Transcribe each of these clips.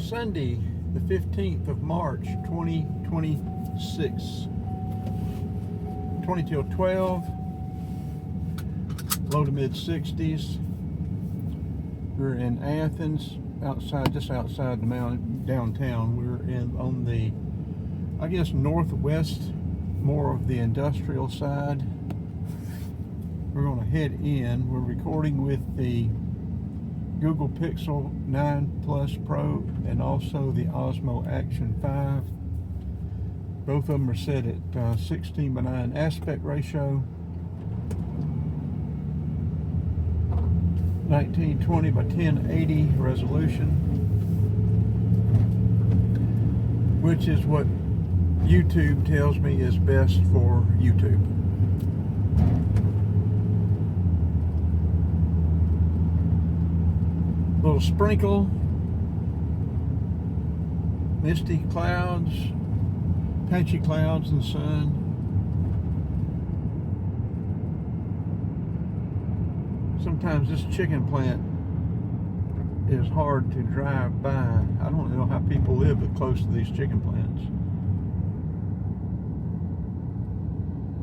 Sunday, the 15th of March, 2026. 20 till 12. Low to mid 60s. We're in Athens, just outside the mountain, downtown. We're on the, I guess, northwest, more of the industrial side. We're going to head in. We're recording with the Google Pixel 9 Plus Pro and also the Osmo Action 5. Both of them are set at 16:9 aspect ratio, 1920 by 1080 resolution, which is what YouTube tells me is best for YouTube. Little sprinkle, misty clouds, patchy clouds and sun. Sometimes this chicken plant is hard to drive by. I don't know how people live close to these chicken plants.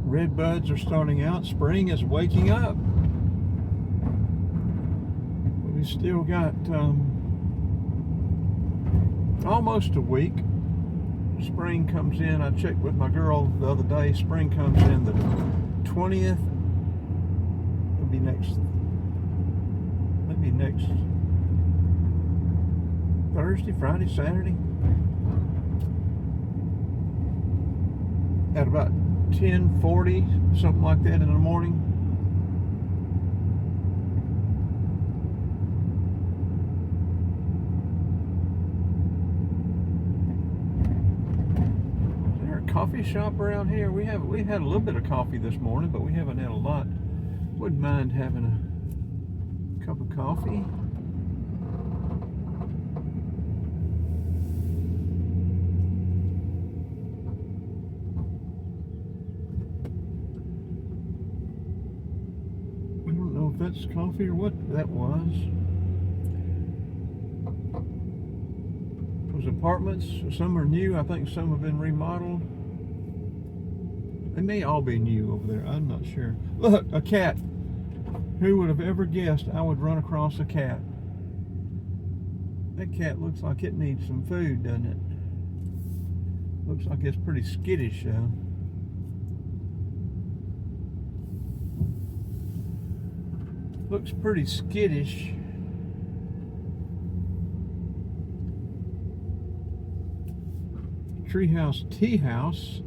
Red buds are starting out. Spring is waking up. We still got almost a week. Spring comes in. I checked with my girl the other day. Spring comes in the 20th. It'll be next Thursday, Friday, Saturday. At about 10:40, something like that in the morning. Coffee shop around here. We had a little bit of coffee this morning, but we haven't had a lot. Wouldn't mind having a cup of coffee. I don't know if that's coffee or what that was. Those apartments, some are new. I think some have been remodeled. They may all be new over there. I'm not sure. Look, a cat. Who would have ever guessed I would run across a cat? That cat looks like it needs some food, doesn't it? Looks like it's pretty skittish, though. Looks pretty skittish. Treehouse Tea House.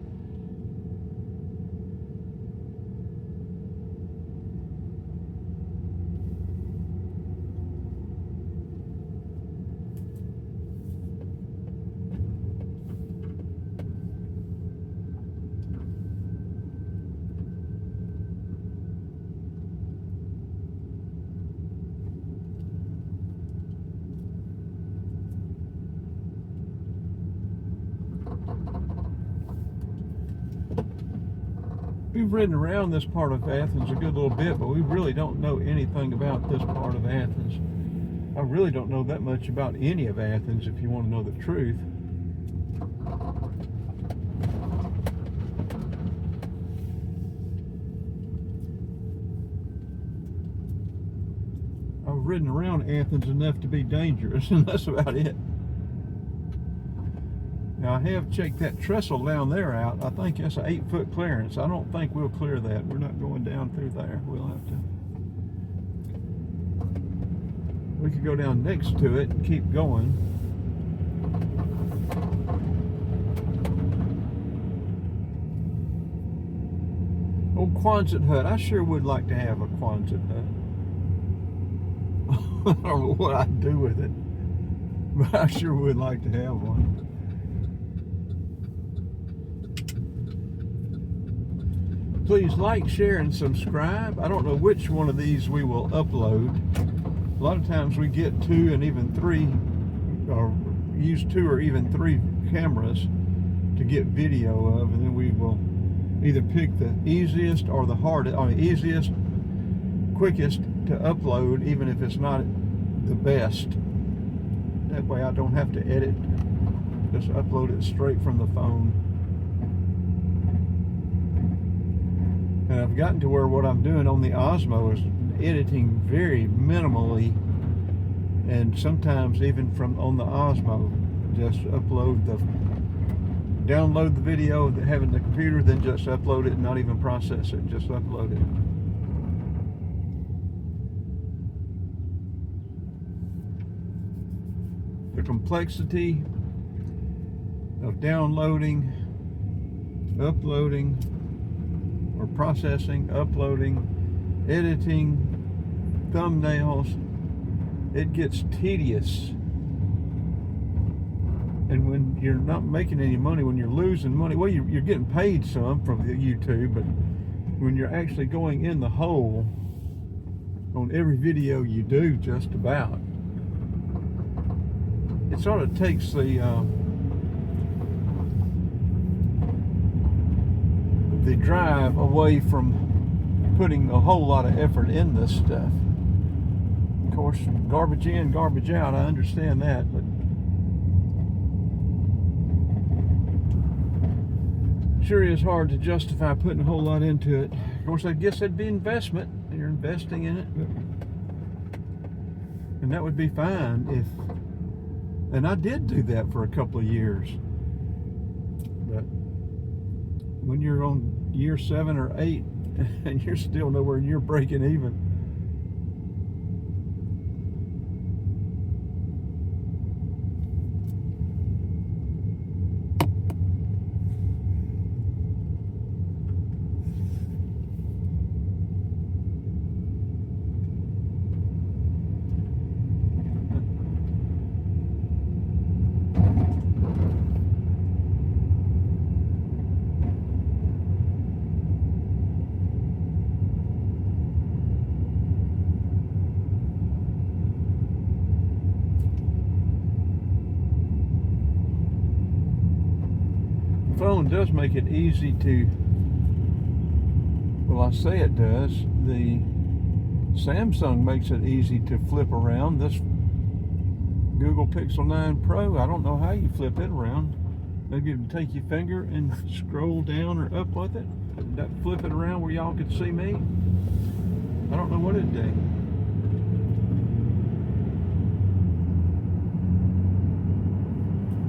We've ridden around this part of Athens a good little bit, but we really don't know anything about this part of Athens. I really don't know that much about any of Athens, if you want to know the truth. I've ridden around Athens enough to be dangerous, and that's about it. Now, I have checked that trestle down there out. I think that's an 8-foot clearance. I don't think we'll clear that. We're not going down through there. We'll have to. We could go down next to it and keep going. Old Quonset hut. I sure would like to have a Quonset hut. I don't know what I'd do with it, but I sure would like to have one. Please like, share, and subscribe. I don't know which one of these we will upload. A lot of times we get 2 and even 3, or use 2 or even 3 cameras to get video of, and then we will either pick the easiest or the hardest, or the easiest, quickest to upload, even if it's not the best. That way I don't have to edit. Just upload it straight from the phone. And I've gotten to where what I'm doing on the Osmo is editing very minimally, and sometimes even from on the Osmo, just download the video that have in the computer, then just upload it and not even process it, just upload it. The complexity of downloading, uploading, or processing, uploading, editing, thumbnails, it gets tedious. And when you're not making any money, when you're losing money, well, you're getting paid some from the YouTube, but when you're actually going in the hole on every video you do, just about, it sort of takes the drive away from putting a whole lot of effort in this stuff. Of course, garbage in, garbage out, I understand that, but sure is hard to justify putting a whole lot into it. Of course, I guess that'd be investment. You're investing in it, and that would be fine if, and I did do that for a couple of years. But when you're on year 7 or 8 and you're still nowhere near breaking even, phone does make it easy to, well, I say it does. The Samsung makes it easy to flip around. This Google Pixel 9 Pro, I don't know how you flip it around. Maybe you can take your finger and scroll down or up with it. That flip it around where y'all could see me. I don't know what it'd do.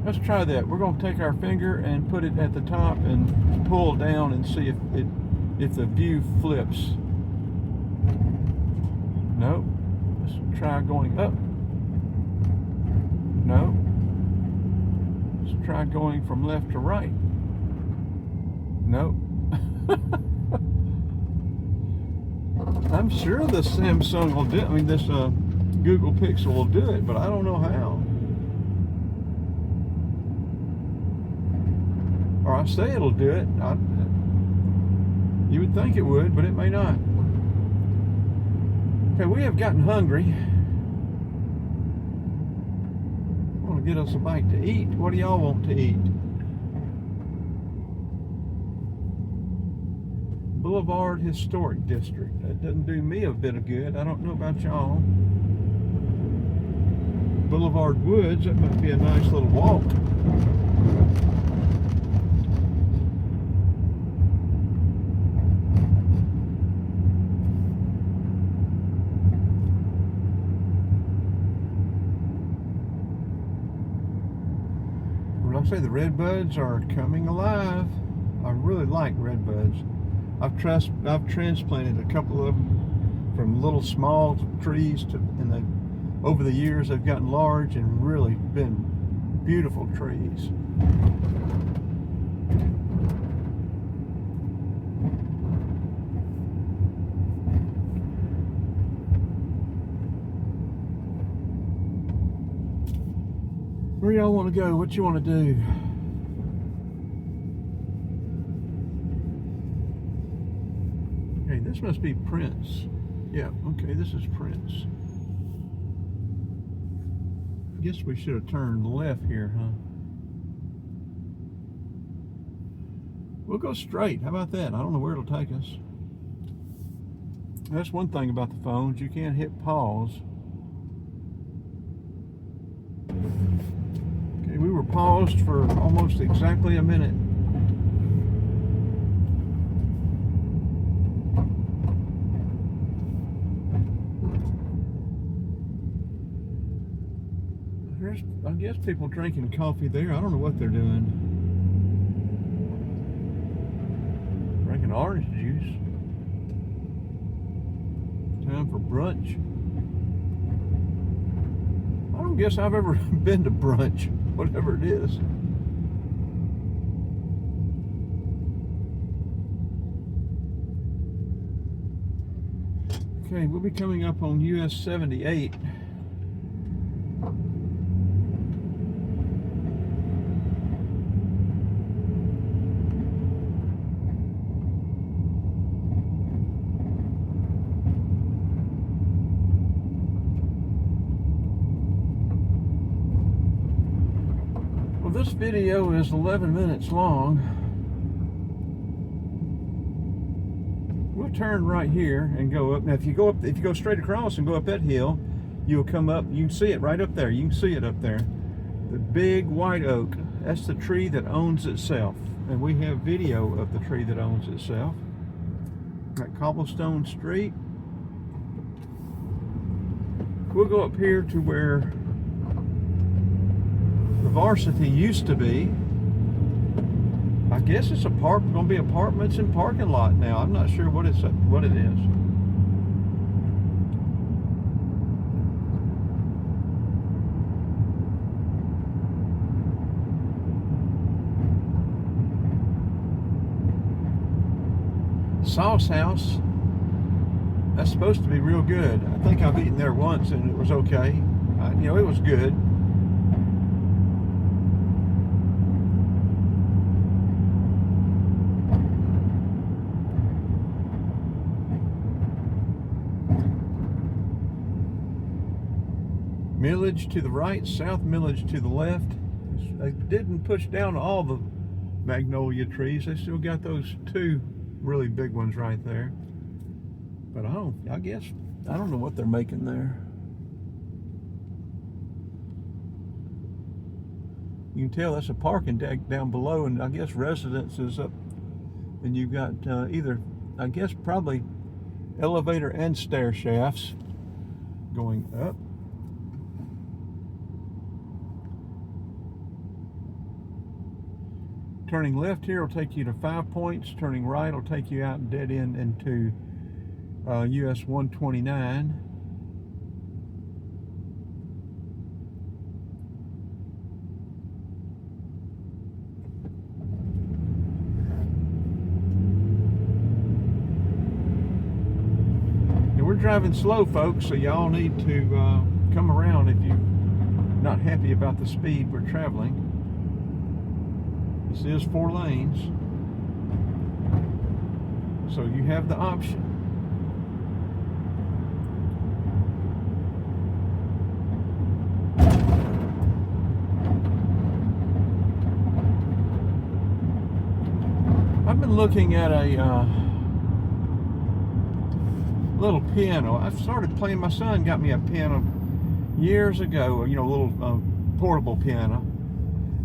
Let's try that. We're going to take our finger and put it at the top and pull down and see if the view flips. No. Let's try going up. No. Let's try going from left to right. No. I'm sure the Samsung will do it. I mean, this Google Pixel will do it, but I don't know how. Or I say it'll do it. You would think it would, but it may not. Okay, we have gotten hungry. I want to get us a bite to eat. What do y'all want to eat? Boulevard Historic District. That doesn't do me a bit of good. I don't know about y'all. Boulevard Woods, that might be a nice little walk. I say the redbuds are coming alive. I really like redbuds. I've transplanted a couple of them from little small trees to, and over the years they've gotten large and really been beautiful trees. Where y'all want to go? What you want to do? Okay, this must be Prince. Yeah, okay, this is Prince. I guess we should have turned left here, huh? We'll go straight. How about that? I don't know where it'll take us. That's one thing about the phones. You can't hit pause. Okay, we were paused for almost exactly a minute. There's, I guess, people drinking coffee there. I don't know what they're doing. Drinking orange juice. Time for brunch. I don't guess I've ever been to brunch, whatever it is. Okay, we'll be coming up on US 78. Well, this video is 11 minutes long. We'll turn right here and go up. Now, if you go straight across and go up that hill, you'll come up. You can see it right up there. You can see it up there. The big white oak. That's the tree that owns itself. And we have video of the tree that owns itself. That cobblestone street. We'll go up here to where the varsity used to be. I guess it's going to be apartments and parking lot now. I'm not sure what it is. Sauce House. That's supposed to be real good. I think I've eaten there once and it was okay. You know, it was good. Millage to the right, South Millage to the left. They didn't push down all the magnolia trees. They still got those two really big ones right there. But I don't know what they're making there. You can tell that's a parking deck down below, and I guess residences up. And you've got either, I guess, probably elevator and stair shafts going up. Turning left here will take you to 5 Points. Turning right will take you out and dead end into US 129. And we're driving slow, folks, so y'all need to come around if you're not happy about the speed we're traveling. This is 4 lanes, so you have the option. I've been looking at a little piano. I started playing. My son got me a piano years ago, you know, a little portable piano,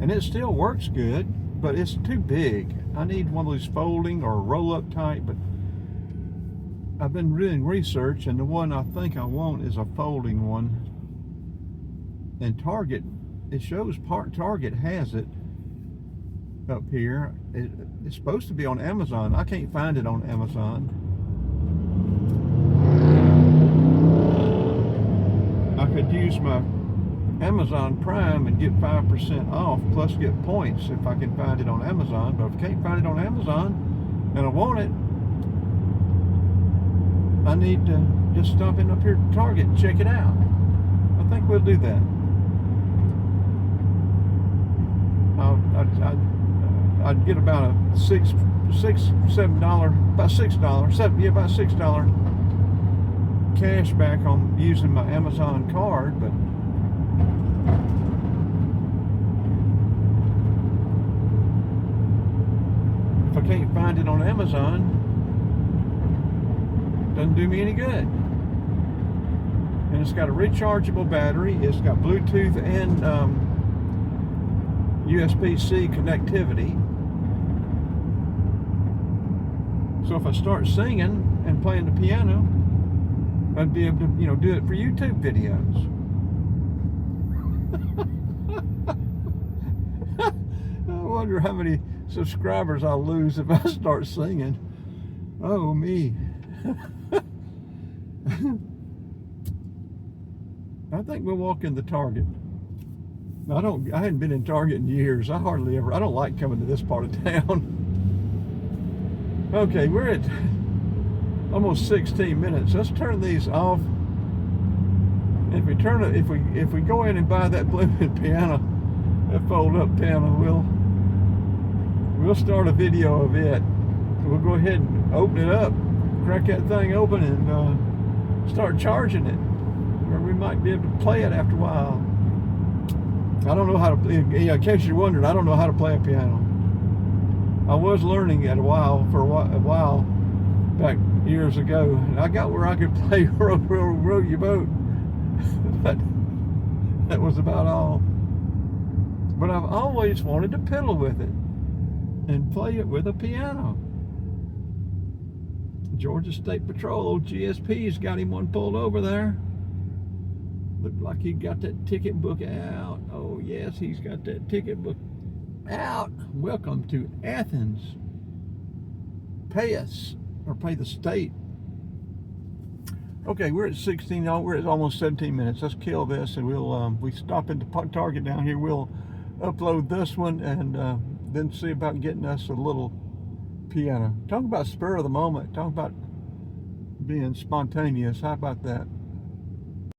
and it still works good. But it's too big. I need one of those folding or roll-up type, but I've been doing research, and the one I think I want is a folding one. And Target, it shows Target has it up here. It's supposed to be on Amazon. I can't find it on Amazon. I could use my Amazon Prime and get 5% off plus get points if I can find it on Amazon. But if I can't find it on Amazon and I want it, I need to just stop in up here to Target and check it out. I think we'll do that. I'd get about a about $6 cash back on using my Amazon card, but if I can't find it on Amazon, it doesn't do me any good. And and it's got a rechargeable battery. It's got Bluetooth and USB-C connectivity. So if I start singing and playing the piano, I'd be able to, do it for YouTube videos. I wonder how many subscribers I'll lose if I start singing. Oh, me. I think we'll walk in the Target. I hadn't been in Target in years. I don't like coming to this part of town. Okay, we're at almost 16 minutes. Let's turn these off. If we go in and buy that blooming piano, that fold-up piano, we'll start a video of it. We'll go ahead and open it up, crack that thing open, and start charging it. Or we might be able to play it after a while. I don't know how to. In case you're wondering, I don't know how to play a piano. I was learning for a while back years ago, and I got where I could play row your boat, but that was about all. But I've always wanted to piddle with it and play it with a piano. Georgia State Patrol, old GSP's got him one pulled over there. Looked like he got that ticket book out. Oh yes, he's got that ticket book out. Welcome to Athens. Pay us, or pay the state. Okay, we're at 16. We're at almost 17 minutes. Let's kill this, and we stop into Target down here. We'll upload this one, and then see about getting us a little piano. Talk about spur of the moment. Talk about being spontaneous. How about that?